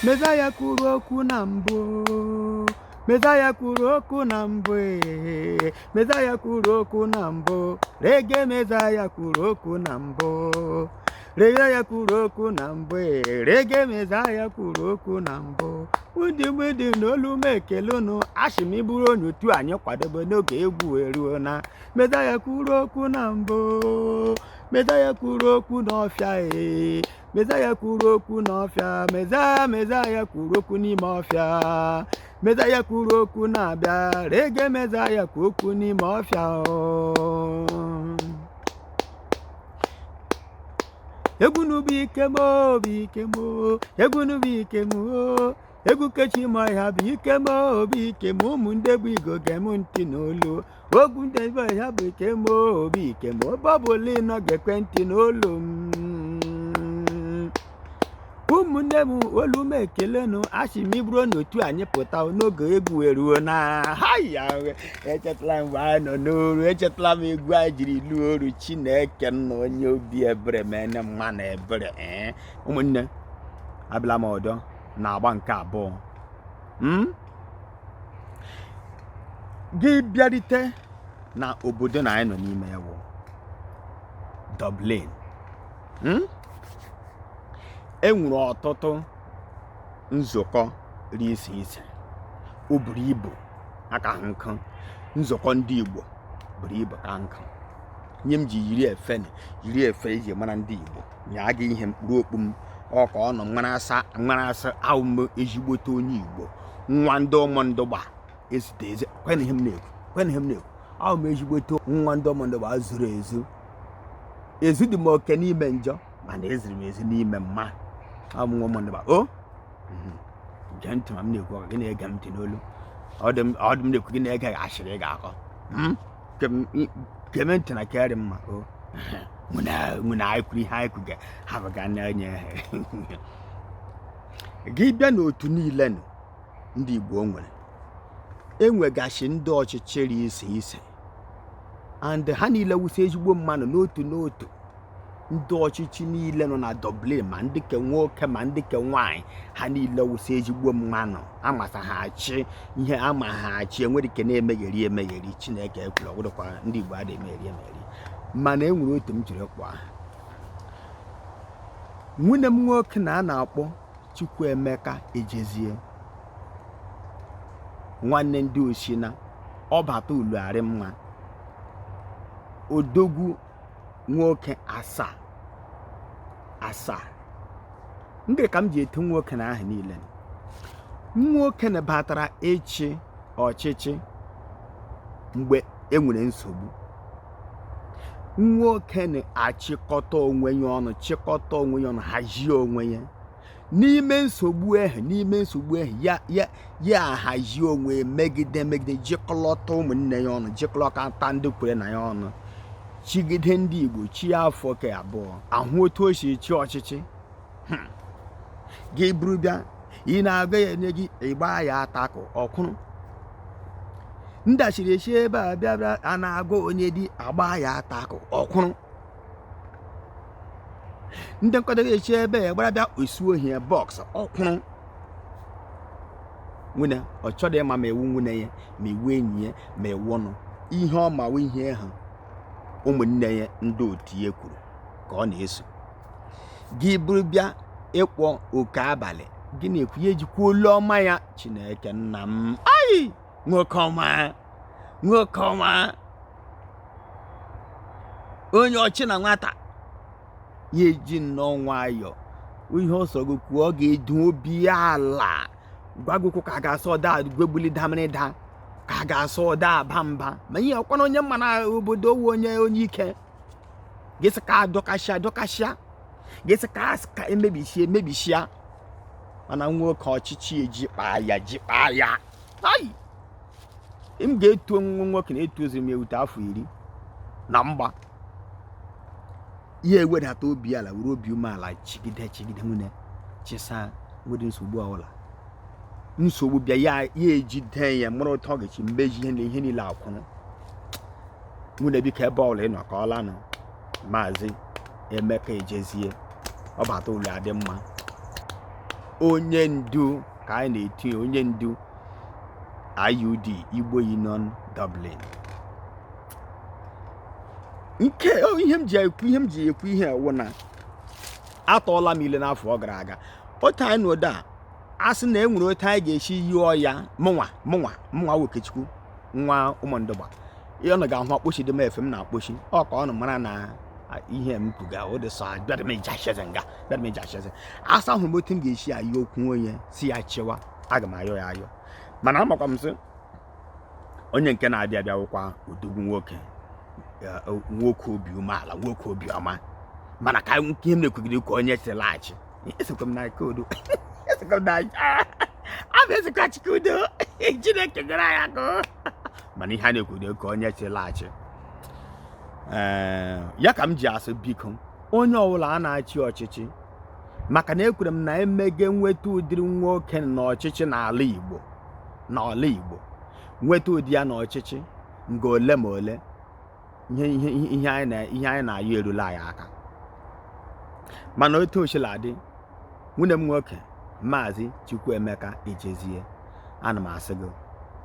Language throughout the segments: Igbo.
Mezaya kwuru okwu na mbụ. Mezaya kwuru okwu na mbụ. Mezaya kwuru okwu na mbụ. Reggae Mezaya kwuru okwu na mbụ. Mezaya kwuru okwu na mbụ. Reggae Mezaya kwuru okwu na mbụ. Ụdị n'olu m ekele unu. Asị m bụrụ onye otu anyị kwadobe n'oge egwu eruo na. Mezaya kwuru okwu na mbụ. Mezaya kwuru okwu n'ọfịa. Mezaya kwuru okwu n'ọfịa. Mezaya kwuru okwu n'ime ọfịa. Mezaya kwuru okwu na-abịa. Reggae Mezaya kwuru okwu n'ime ọfịa. Egwu n'ubi ike mo bụ ike mo. Egwu n'ubi ike mo. Egwu kechi m ọhịa bụ ike mo bụ ike mo. Ụmụ ndị egwu Igbo gem ntị n'olu. Ogwu ndị egwu ọhịa bụ ike mo bụ ike mo. Bọbụlụ nọ ga-ekwe ntị n'olu m. Ụmụnne m olu m ekelenu. Asị m bụrụ n'otu anyị pụta n'oge egwu eruo na. Haya echetala m mgbe anyị nọ n'oru. Echetala m egwu anyị jiri lụọ oru. Chineke nna onye obi ebere mene mma na ebere. Ụmụnne abịala m ọdọ na-agba nke abụọ. Gị bịarite na obodo na anyị nọ n'ime ya wụ Dublin. Enwere ọtụtụ nzukọ dị iche iche. O buru ibu aka nkụ. Nzukọ ndị Igbo buru ibu ka nkụ. Nye m ji yiri efe iji mara ndị Igbo. Nya gị ihe mkpụrụ okpu m. Ọ ka ọ nọ mara asa ahụ m ezigbote onye Igbo. Nwa ndị ụmụndụ gba ezite eze. Kwena ihe m na-ekwu. Ahụ m ezigbote nwa ndị ụmụndụ gba zuru ezu. Ezu dị m oke n'ime njọ mana eziri m ezi n'ime mma. Ahụ m nwa ụmụndụ gba. Gee ntị ma m na-ekwu ọka gị na-ege m ntị n'olu. Ọ dị m na-ekwu gị na-ege ashịrị ị ga-akọ. Gee m ntị na kere mma. Muna anyị kwuru ihe anyị kwuga ha ga na-enye gị bịa n'otu niile ndị Igbo nwere. Enwegashi ndị ọchịchịrị ise and ha niile wụsị ezigbo mmanụ n'otu. Ndị ọchịchị niile nọ na Dublin ma ndị ke nwoke ma ndị ke nwaanyị ha niile wụsị ezigbo mmanụ. Amasa ha achị ihe ama ha achị enwere ike na-emegheri. Chineke ekwuru ọgwụdụkwa ndị Igbo adịghị emegheri. Mana enwere otu m jiri kpọọ nwunye m nwoke na a na-akpọ Chukwuemeka Ejezie. Nwanne ndị Osina ọbata Ulughari mma. Odogwu nwoke asaa. Ndị ka m ji eto nwoke na ahụ niile. Nwoke na batara echi ọchịchị mgbe enwere nsogbu. Nwoke na-achịkọta onwe ya ọnụ, hazie onwe ya n'ime nsogbu ahụ. Ya ahazie onwe megide jikọlọta ụmụnne ya ọnụ, jikọlọta ndị kwere na ya ọnụ, chigide ndị Igbo chi afọ ke abụọ. Ahụ otu o si chi ọchịchị. Gị buru bịa ị na-aga ya enye gị ịgba ya atakụ ọkwụrụ. Ndachiri echi ebe a bịa a na-agụ onye dị agba ya atakụ ọkwụrụ. Ndị nkwadoghị echi ebe ya gbara bịa osuo ohi bọks ọkwụrụ. Nwunye ọ chọrọ ịma ma ewu nwunye ya ma ewu enyi ya ma ewu ọnụ. Ihe ọ mawa ihe ahụ ụmụnne ya ndị otu ya kwuru ka ọ na-eso. Gị buru bịa ịkpọ oke abalị gị na-ekwu ya ejikwa olu ọma ya. Chineke nna m nwoke ọma onye ọchị na nwata ya eji nnọọ nwayọ ihe ọsọ gị kwuo. Ọ ga-edu obi ala gwagokwu ka a ga-asọ ọda gwebuli damirida ka a ga-asọ ọda aba mba. Ma ihe ọkwana onye mma na obodo owu onye ike gịsị ka adọkashịa gịsị ka emebishia. Mana nwoke ọchịchị ejikpa ya m ga-etu nwoke na-etu ozi m ewute afọ 10 na mgba. Ihe ewedata obi ala were obi umeala chigide nwunye chisa nwere nsogbu ọbụla. Nsogbu bịa ya ejide ya mụrụ ụtọ ga-echi mmeji ihe niile akwụrụ. Nwunye biko ebe ọbụla ị nọ ka ọla nọ. Maazị Emeka Ejezie ọbata Ulughari mma. onye ndu ka anyị na-etinye onye ndu IUD Igbo Union Dublin. Nke ihe m ji ekwu ihe ewu na atọọla m ile n'afọ gara aga. Otu anyị n'ụda asị na enwere otu anyị ga-esi yụọ ya mụnwa Okechukwu nwa ụmụndụgba ihe ọ ga-ahụ akpochi dị m efe m na-akpochi ọ ka ọ nọ mara na ihe m kwuga ụdị sọ bịara m eji acheze asa ahụ m otu m ga-esi ayọ okwu onye si ya chewa aga m ayọ ya ayọ mana amakwa m sị onye nke na-abịa abịawụkwa odogwu nwoke obi umeala nwoke obi ọma mana ka ihe m na-ekwugide ka onye si laghachi esekwa m na kodo esekwa m na abụ esekwa chikudo Chineke gara ya akụ mana ihe a na-ekwude ka onye si laghachi ya ka m ji asị biko onye ọbụla a na-achị ọchịchị maka na ekwere m na emege nweta ụdịrị nwoke n'ọchịchị n'ala Igbo nweta ụdị ya n'ọchịchị nga ole ma ole ihe anyị na-ayọ erula anyị aka mana otu oshiladị nwunye m nwoke Maazị Chukwuemeka Ejezie ana m asị gị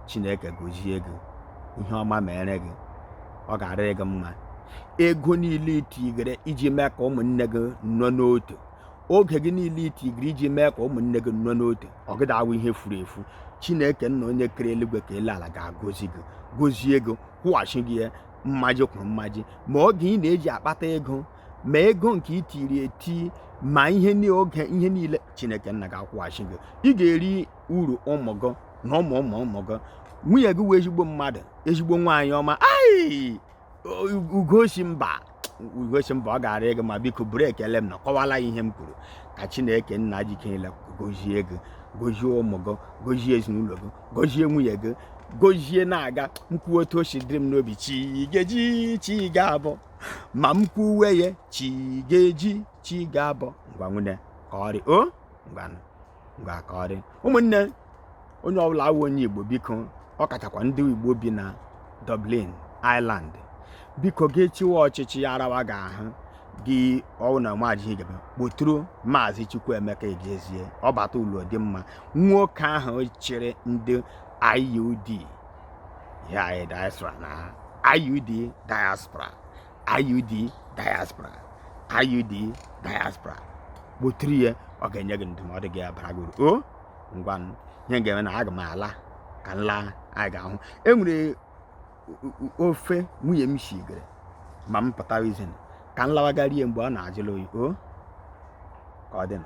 Chineke gozie gị ihe ọma mere gị ọ ga-arịrị gị mma ego niile itigere iji mee ka ụmụnne gị nọ n'otu oge gị niile itigere iji mee ka ụmụnne gị nọ n'otu ọ gị dawa ihe furu efu Chineke nna onye kere eluigwe ka ele ala ga-agọzi gị gọzie gị kwụghachi gị mmaji kwuru mmaji ma oge ị na-eji akpata ego ma ego nke itiri eti ma ihe niile Chineke nna ga-akwụghachi gị ị ga-eri uru ụmụ gị na ụmụ gị nwunye gị wee ezigbo mmadụ ezigbo nwaanyị ọma ugochi mba ọ ga-arị gị ma biko buru ekele m na kọwala ihe m kwuru ka Chineke nna jikere gozie gị gozie ụmụ gị gozie ezinụlọ gị gozie nwunye gị gozie na-aga mkwu otu o si dịrị m n'obi chi ga-abọ ma m kwuwe ya chi ga-abọ ngwa nwunye ka ọ dị ngwa ka ọ dị ụmụnne onye ọbụla awụ onye Igbo biko ọ kachakwa ndị Igbo bi na Dublin Ireland biko gị chiwa ọchịchị ya arawa ga-ahụ gị ọwụ na maji gaba kpoturu Maazị Chukwuemeka Ejezie ọ bata ụlọ dị mma nwoke ahụ chịrị ndị IUD ya diaspora na IUD diaspora kpoturu ya ọ ga-enye gị ndụmọdụ gị abara gị o ngwa ihe ga-eme na aga m ala ka nla anyị ga-ahụ enwere ofe nwunye m shigere ma m pụtara izin ka nlawagarie mgbe ọ na-ajụla oyi o ka ọ dị